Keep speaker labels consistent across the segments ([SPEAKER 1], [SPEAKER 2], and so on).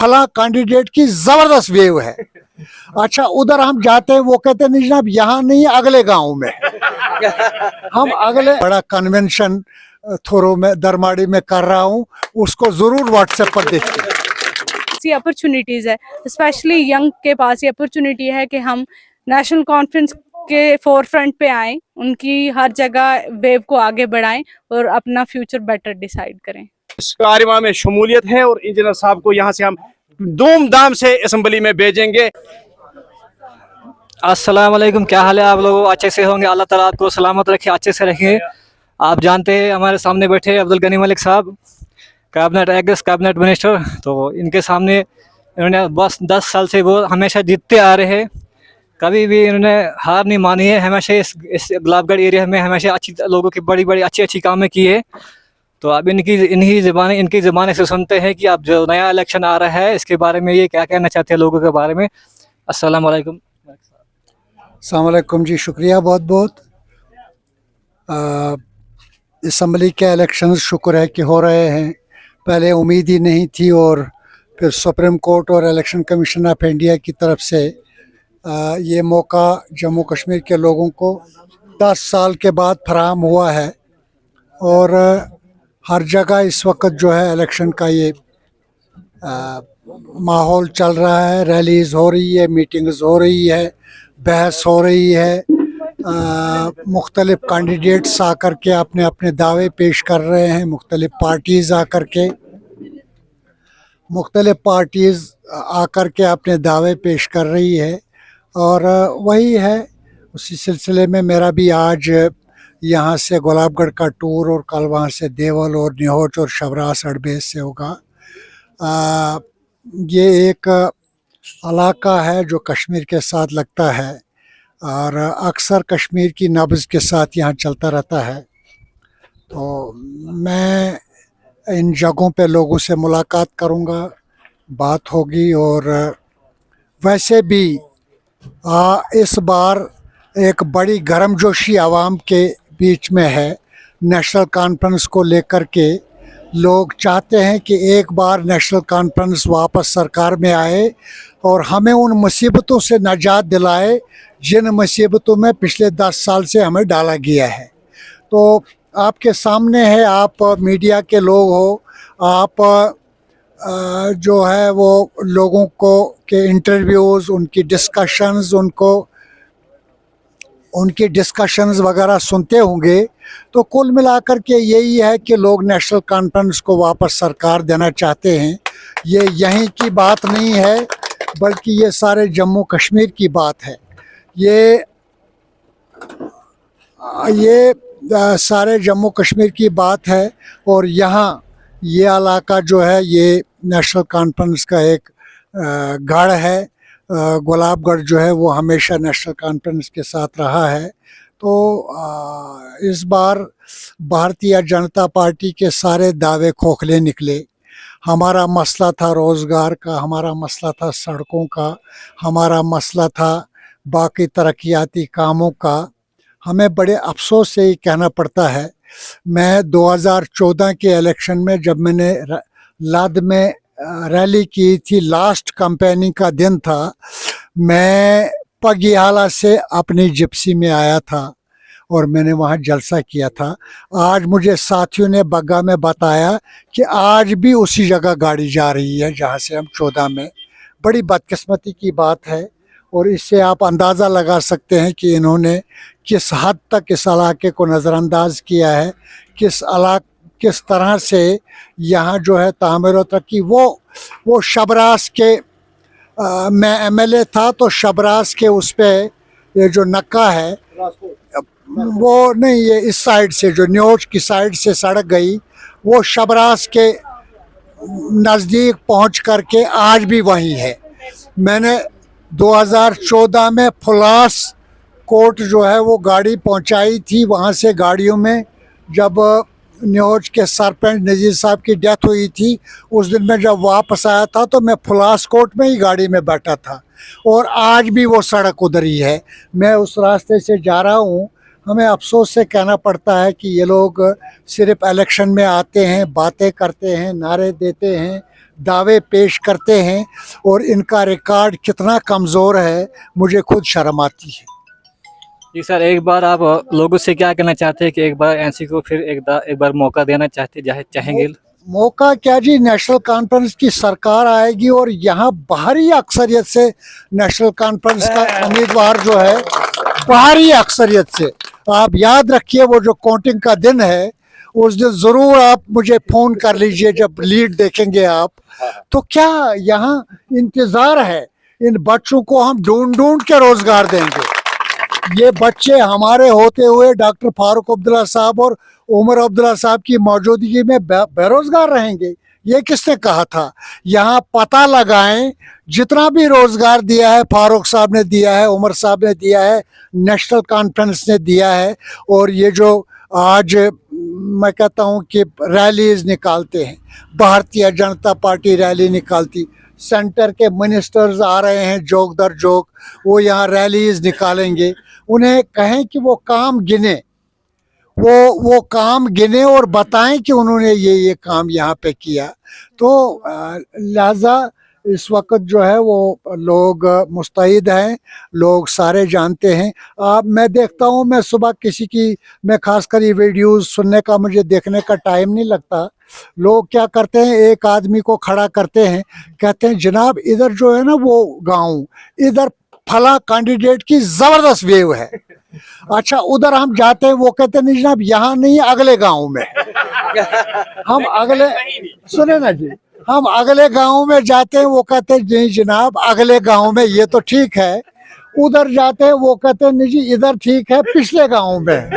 [SPEAKER 1] फला कैंडिडेट की जबरदस्त वेव है। अच्छा, उधर हम जाते हैं, वो कहते हैं नहीं जनाब यहाँ नहीं, अगले गांव में। हम अगले बड़ा कन्वेंशन थोरो में दरमाड़ी में कर रहा हूँ, उसको जरूर व्हाट्सएप पर देखिए।
[SPEAKER 2] ये अपॉर्चुनिटीज है, स्पेशली यंग के पास ये अपॉर्चुनिटी है कि हम नेशनल कॉन्फ्रेंस के फोर फ्रंट पे आएं, उनकी हर जगह वेव को आगे बढ़ाएं और अपना फ्यूचर बेटर डिसाइड करें।
[SPEAKER 3] इस कार्यक्रम में शमूलियत है और इंजीनियर साहब को यहाँ से हम धूमधाम से असेंबली में भेजेंगे।
[SPEAKER 4] अस्सलाम वालेकुम, क्या हाल है आप लोगों? अच्छे से होंगे, अल्लाह ताला आपको सलामत रखे, अच्छे से रखे। आप जानते हैं हमारे सामने बैठे अब्दुल गनी मलिक साहब, कैबिनेट एग्स कैबिनेट मिनिस्टर। तो इनके सामने इन्होंने बस 10 साल से वो हमेशा जीतते आ रहे हैं, कभी भी इन्होंने हार नहीं मानी है। हमेशा इस गुलाबगढ़ एरिया में हमेशा अच्छी लोगों की बड़ी अच्छी कामें की है। तो अब इनकी ज़बानी से सुनते हैं कि अब जो नया इलेक्शन आ रहा है इसके बारे में ये क्या कहना चाहते हैं लोगों के बारे में। अस्सलाम वालेकुम।
[SPEAKER 1] अस्सलाम वालेकुम जी, शुक्रिया बहुत बहुत। असम्बली के इलेक्शन शुक्र है कि हो रहे हैं, पहले उम्मीद ही नहीं थी, और फिर सुप्रीम कोर्ट और इलेक्शन कमीशन ऑफ इंडिया की तरफ से ये मौका जम्मू कश्मीर के लोगों को 10 साल के बाद फराहम हुआ है। और हर जगह इस वक्त जो है इलेक्शन का ये माहौल चल रहा है, रैलीज़ हो रही है, मीटिंग्स हो रही है, बहस हो रही है, मुख्तलिफ कैंडिडेट्स आकर के अपने अपने दावे पेश कर रहे हैं, मुख्तलिफ पार्टीज़ आकर के अपने दावे पेश कर रही है। और वही है, उसी सिलसिले में मेरा भी आज यहाँ से गुलाबगढ़ का टूर, और कल वहाँ से देवल और निहोच और शबरास अड़बेस से होगा। ये एक इलाका है जो कश्मीर के साथ लगता है, और अक्सर कश्मीर की नब्ज़ के साथ यहाँ चलता रहता है। तो मैं इन जगहों पे लोगों से मुलाकात करूँगा, बात होगी। और वैसे भी इस बार एक बड़ी गर्मजोशी आवाम के बीच में है। नेशनल कॉन्फ्रेंस को लेकर के लोग चाहते हैं कि एक बार नेशनल कॉन्फ्रेंस वापस सरकार में आए और हमें उन मुसीबतों से निजात दिलाए जिन मुसीबतों में पिछले 10 साल से हमें डाला गया है। तो आपके सामने है, आप मीडिया के लोग हो, आप जो है वो लोगों को के इंटरव्यूज़, उनकी डिस्कशंस वगैरह सुनते होंगे। तो कुल मिलाकर के यही है कि लोग नेशनल कॉन्फ्रेंस को वापस सरकार देना चाहते हैं। ये यहीं की बात नहीं है, बल्कि ये सारे जम्मू कश्मीर की बात है। ये सारे जम्मू कश्मीर की बात है। और यहाँ ये इलाका जो है ये नेशनल कॉन्फ्रेंस का एक गढ़ है। गुलाबगढ़ जो है वो हमेशा नेशनल कॉन्फ्रेंस के साथ रहा है। तो इस बार भारतीय जनता पार्टी के सारे दावे खोखले निकले। हमारा मसला था रोज़गार का, हमारा मसला था सड़कों का, हमारा मसला था बाकी तरक्याती कामों का। हमें बड़े अफसोस से ही कहना पड़ता है, मैं 2014 के इलेक्शन में जब मैंने लाद में रैली की थी, लास्ट कैंपेनिंग का दिन था, मैं पगियाला से अपनी जिप्सी में आया था और मैंने वहाँ जलसा किया था। आज मुझे साथियों ने बग्गा में बताया कि आज भी उसी जगह गाड़ी जा रही है जहाँ से हम 14 में। बड़ी बदकिस्मती की बात है। और इससे आप अंदाज़ा लगा सकते हैं कि इन्होंने किस हद तक इस इलाके को नज़रअंदाज किया है, किस तरह से यहाँ जो है तामीर और तरक्की। वो शबरास के मैं एमएलए था, तो शबरास के उस पे ये जो नक्का है वो नहीं, ये इस साइड से जो न्योच की साइड से सड़क गई, वो शबरास के नज़दीक पहुँच करके आज भी वहीं है। मैंने 2014 में फुलास कोर्ट जो है वो गाड़ी पहुंचाई थी वहाँ से गाड़ियों में। जब न्योच के सरपंच नज़ीर साहब की डेथ हुई थी, उस दिन मैं जब वापस आया था तो मैं फुलास कोर्ट में ही गाड़ी में बैठा था, और आज भी वो सड़क उधर ही है। मैं उस रास्ते से जा रहा हूँ। हमें अफसोस से कहना पड़ता है कि ये लोग सिर्फ इलेक्शन में आते हैं, बातें करते हैं, नारे देते हैं, दावे पेश करते हैं और इनका रिकॉर्ड कितना कमज़ोर है, मुझे खुद शर्म आती है।
[SPEAKER 4] जी सर, एक बार आप लोगों से क्या कहना चाहते हैं कि एक बार एनसी को फिर एक बार मौका देना चाहेंगे?
[SPEAKER 1] मौका क्या जी, नेशनल कॉन्फ्रेंस की सरकार आएगी और यहाँ बाहरी अक्सरियत से नेशनल कॉन्फ्रेंस का उम्मीदवार जो है, बाहरी अक्सरियत से, आप याद रखिए वो जो काउंटिंग का दिन है उस दिन ज़रूर आप मुझे फ़ोन कर लीजिए जब लीड देखेंगे आप। तो क्या यहाँ इंतज़ार है, इन बच्चों को हम ढूंढ ढूंढ के रोज़गार देंगे। ये बच्चे हमारे होते हुए डॉक्टर फारूक अब्दुल्ला साहब और उमर अब्दुल्ला साहब की मौजूदगी में बेरोजगार रहेंगे, ये किसने कहा था? यहाँ पता लगाएं, जितना भी रोजगार दिया है फारूक साहब ने दिया है, उमर साहब ने दिया है, नेशनल कॉन्फ्रेंस ने दिया है। और ये जो आज मैं कहता हूँ कि रैलीज निकालते हैं, भारतीय जनता पार्टी रैली निकालती, सेंटर के मिनिस्टर्स आ रहे हैं जोक दर जोक, वो यहाँ रैलीज निकालेंगे। उन्हें कहें कि वो काम गिने, वो काम गिने और बताएं कि उन्होंने ये काम यहाँ पे किया। तो लिहाजा इस वक्त जो है वो लोग मुस्तैद हैं, लोग सारे जानते हैं। मैं देखता हूँ, मैं सुबह किसी की, मैं खासकर ये वीडियोस सुनने का मुझे देखने का टाइम नहीं लगता। लोग क्या करते हैं, एक आदमी को खड़ा करते हैं, कहते हैं जनाब इधर जो है ना वो गांव, इधर फला कैंडिडेट की जबरदस्त वेव है। अच्छा, उधर हम जाते हैं, वो कहते हैं नहीं जनाब यहाँ नहीं, अगले गांव में। हम अगले, सुने ना जी, हम अगले गांव में जाते हैं, वो कहते हैं नहीं जनाब अगले गांव में, ये तो ठीक है। उधर जाते हैं, वो कहते हैं नहीं जी इधर ठीक है, पिछले गांव में।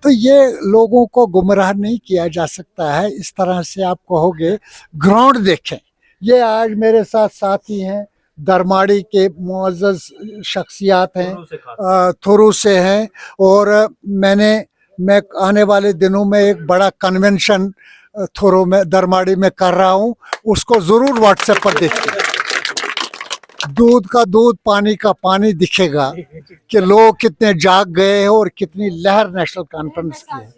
[SPEAKER 1] तो ये लोगों को गुमराह नहीं किया जा सकता है इस तरह से। आप कहोगे ग्राउंड देखें। ये आज मेरे साथ साथी हैं, दरमाड़ी के मुअज़्ज़ज़ शख्सियात हैं, थुरू से हैं, और मैं आने वाले दिनों में एक बड़ा कन्वेंशन थोरो में दरमाड़ी में कर रहा हूँ, उसको ज़रूर व्हाट्सएप पर देखिए। दूध का दूध, पानी का पानी दिखेगा कि लोग कितने जाग गए हैं और कितनी लहर नेशनल कॉन्फ्रेंस की है,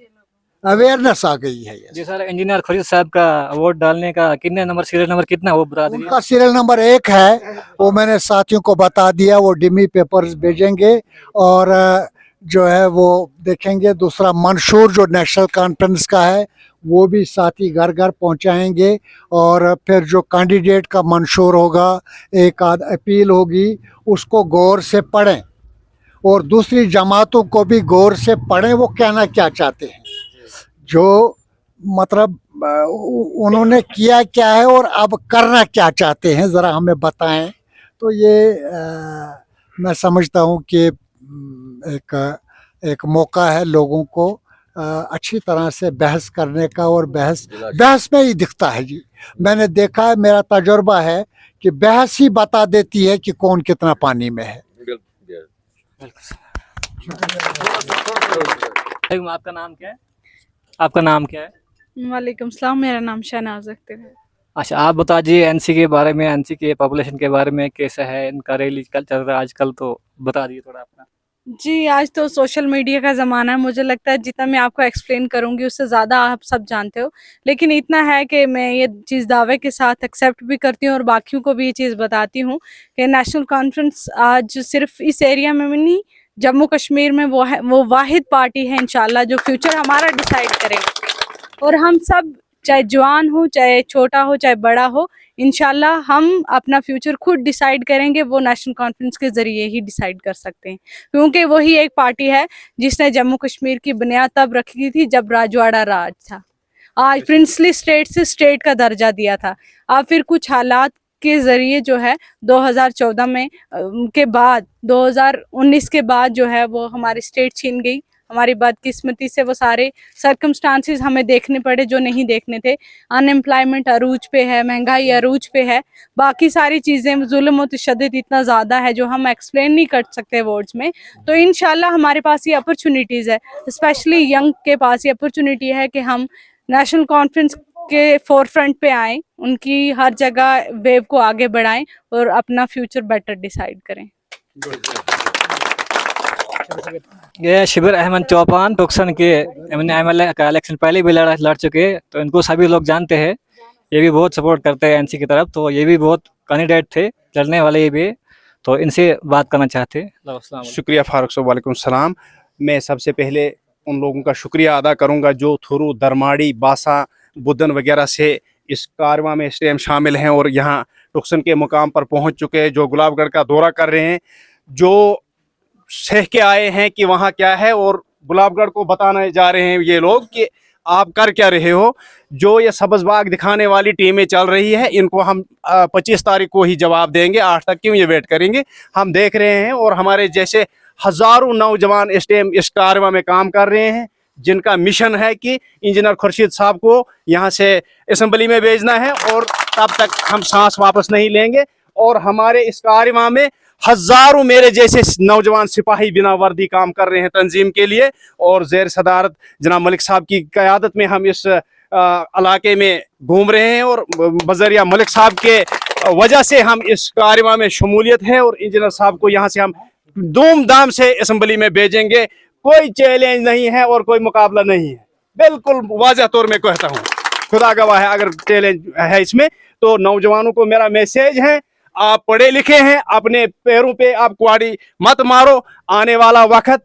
[SPEAKER 1] अवेयरनेस आ गई है।
[SPEAKER 4] जी सर, इंजीनियर खुर्शीद साहब का वोट डालने का कितने नंबर, सीरियल नंबर कितना वो बता दीजिए।
[SPEAKER 1] उनका सीरियल नंबर 1 है, वो मैंने साथियों को बता दिया, वो डिमी पेपर्स भेजेंगे और जो है वो देखेंगे। दूसरा मंशूर जो नेशनल कॉन्फ्रेंस का है वो भी साथी घर घर पहुंचाएंगे, और फिर जो कैंडिडेट का मंशूर होगा, एक आध अपील होगी, उसको गौर से पढ़ें और दूसरी जमातों को भी गौर से पढ़ें वो कहना क्या चाहते हैं, जो मतलब उन्होंने किया क्या है और अब करना क्या चाहते हैं, ज़रा हमें बताएं। तो ये मैं समझता हूँ कि एक मौका है लोगों को अच्छी तरह से बहस करने का, और बहस में ही दिखता है जी। मैंने देखा है, मेरा तजुर्बा है कि बहस ही बता देती है कि कौन कितना पानी में है।
[SPEAKER 4] आपका नाम क्या है? आपका नाम क्या है?
[SPEAKER 2] वालेकुम सलाम, मेरा नाम शहनाज अख्तर है।
[SPEAKER 4] अच्छा, आप बता दीजिए एनसी के बारे में, एनसी के पॉपुलेशन के बारे में, कैसा है इनका रैली कल चल रहा है आजकल, तो बता दीजिए थोड़ा अपना।
[SPEAKER 2] जी, आज तो सोशल मीडिया का ज़माना है, मुझे लगता है जितना मैं आपको एक्सप्लेन करूँगी उससे ज़्यादा आप सब जानते हो, लेकिन इतना है कि मैं ये चीज़ दावे के साथ एक्सेप्ट भी करती हूँ और बाकियों को भी ये चीज़ बताती हूँ कि नेशनल कॉन्फ्रेंस आज सिर्फ इस एरिया में नहीं, जम्मू कश्मीर में वो वाहिद पार्टी है इंशाल्लाह जो फ्यूचर हमारा डिसाइड करेगा। और हम सब, चाहे जवान हो, चाहे छोटा हो, चाहे बड़ा हो, इंशाल्लाह हम अपना फ्यूचर खुद डिसाइड करेंगे। वो नेशनल कॉन्फ्रेंस के ज़रिए ही डिसाइड कर सकते हैं, क्योंकि वही एक पार्टी है जिसने जम्मू कश्मीर की बुनियाद तब रखी थी जब राजवाड़ा राज था। आज प्रिंसली स्टेट से स्टेट का दर्जा दिया था। अब फिर कुछ हालात के ज़रिए जो है 2014 में के बाद 2019 के बाद जो है वो हमारी स्टेट छीन गई। हमारी बदकिस्मती से वो सारे सर्कमस्टांसिस हमें देखने पड़े जो नहीं देखने थे। अनएम्प्लॉयमेंट अरूज पे है, महंगाई अरूज पे है, बाकी सारी चीज़ें, जुल्म और तशद्दुद इतना ज़्यादा है जो हम एक्सप्लेन नहीं कर सकते वर्ड्स में। तो इंशाल्लाह हमारे पास ये अपॉर्चुनिटीज़ है, स्पेशली यंग के पास ये अपॉर्चुनिटी है कि हम नेशनल कॉन्फ्रेंस के फोर फ्रंट पे आएँ, उनकी हर जगह वेव को आगे बढ़ाएं और अपना फ्यूचर बेटर डिसाइड करें।
[SPEAKER 4] ये शिबिर अहमद चौपान टोक्सन के MLA का इलेक्शन पहले भी लड़ चुके हैं, तो इनको सभी लोग जानते हैं। ये भी बहुत सपोर्ट करते हैं एनसी की तरफ, तो ये भी बहुत कैंडिडेट थे लड़ने वाले, ये भी, तो इनसे बात करना चाहते हैं। अस्सलाम वालेकुम।
[SPEAKER 3] शुक्रिया फारूक साहब, वालेकुम सलाम। मैं सबसे पहले उन लोगों का शुक्रिया अदा करूंगा जो थुरू, दरमाड़ी, बासा, बुदन वगैरह से इस कारवां में इस टाइम शामिल हैं और यहाँ टुक्सन के मुकाम पर पहुँच चुके हैं, जो गुलाबगढ़ का दौरा कर रहे हैं, जो सह के आए हैं कि वहाँ क्या है और गुलाबगढ़ को बताने जा रहे हैं ये लोग कि आप कर क्या रहे हो। जो ये सब्ज बाग दिखाने वाली टीमें चल रही है, इनको हम 25 तारीख को ही जवाब देंगे, 8 तक क्यों ये वेट करेंगे। हम देख रहे हैं और हमारे जैसे हज़ारों नौजवान इस टाइम इस कारवां में काम कर रहे हैं, जिनका मिशन है कि इंजीनियर खुर्शीद साहब को यहाँ से असम्बली में भेजना है और तब तक हम सांस वापस नहीं लेंगे। और हमारे इस कारवां में हज़ारों मेरे जैसे नौजवान सिपाही बिना वर्दी काम कर रहे हैं तंजीम के लिए, और ज़ेर सदारत जनाब मलिक साहब की क़यादत में हम इस इलाके में घूम रहे हैं और बज़रिया मलिक साहब के वजह से हम इस कारवां में शमूलियत है और इंजीनियर साहब को यहाँ से हम धूमधाम से असम्बली में भेजेंगे। कोई चैलेंज नहीं है और कोई मुकाबला नहीं है, बिल्कुल वाज़ह तौर में कहता हूँ, खुदा गवाह है अगर चैलेंज है इसमें। तो नौजवानों को मेरा मैसेज है, आप पढ़े लिखे हैं, अपने पैरों पे आप कुआड़ी मत मारो। आने वाला वक्त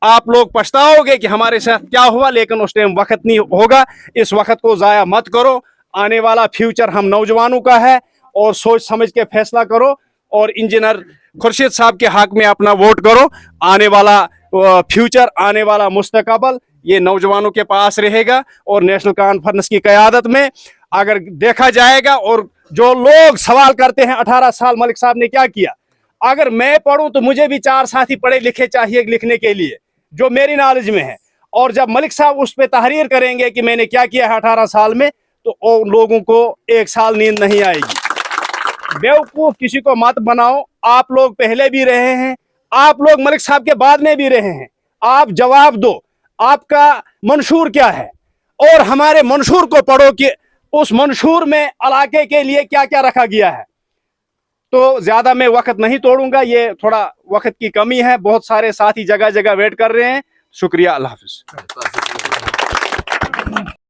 [SPEAKER 3] आप लोग पछताओगे कि हमारे साथ क्या हुआ, लेकिन उस टाइम वक्त नहीं होगा। इस वक्त को ज़ाया मत करो। आने वाला फ्यूचर हम नौजवानों का है और सोच समझ के फैसला करो और इंजीनियर खुर्शीद साहब के हक में अपना वोट करो। आने वाला फ्यूचर, आने वाला मुस्तकबल ये नौजवानों के पास रहेगा और नेशनल कॉन्फ्रेंस की क़यादत में अगर देखा जाएगा। और जो लोग सवाल करते हैं 18 साल मलिक साहब ने क्या किया, अगर मैं पढ़ूं तो मुझे भी 4 साथी पढ़े लिखे चाहिए लिखने के लिए जो मेरी नॉलेज में है। और जब मलिक साहब उस पर तहरीर करेंगे कि मैंने क्या किया है 18 साल में, तो लोगों को 1 साल नींद नहीं आएगी। बेवकूफ़ किसी को मत बनाओ। आप लोग पहले भी रहे हैं, आप लोग मलिक साहब के बाद में भी रहे हैं। आप जवाब दो, आपका मंशूर क्या है और हमारे मंशूर को पढ़ो कि उस मंशूर में इलाके के लिए क्या क्या रखा गया है। तो ज़्यादा मैं वक्त नहीं तोड़ूंगा, ये थोड़ा वक्त की कमी है, बहुत सारे साथी जगह जगह वेट कर रहे हैं। शुक्रिया, अल्लाह हाफिज़।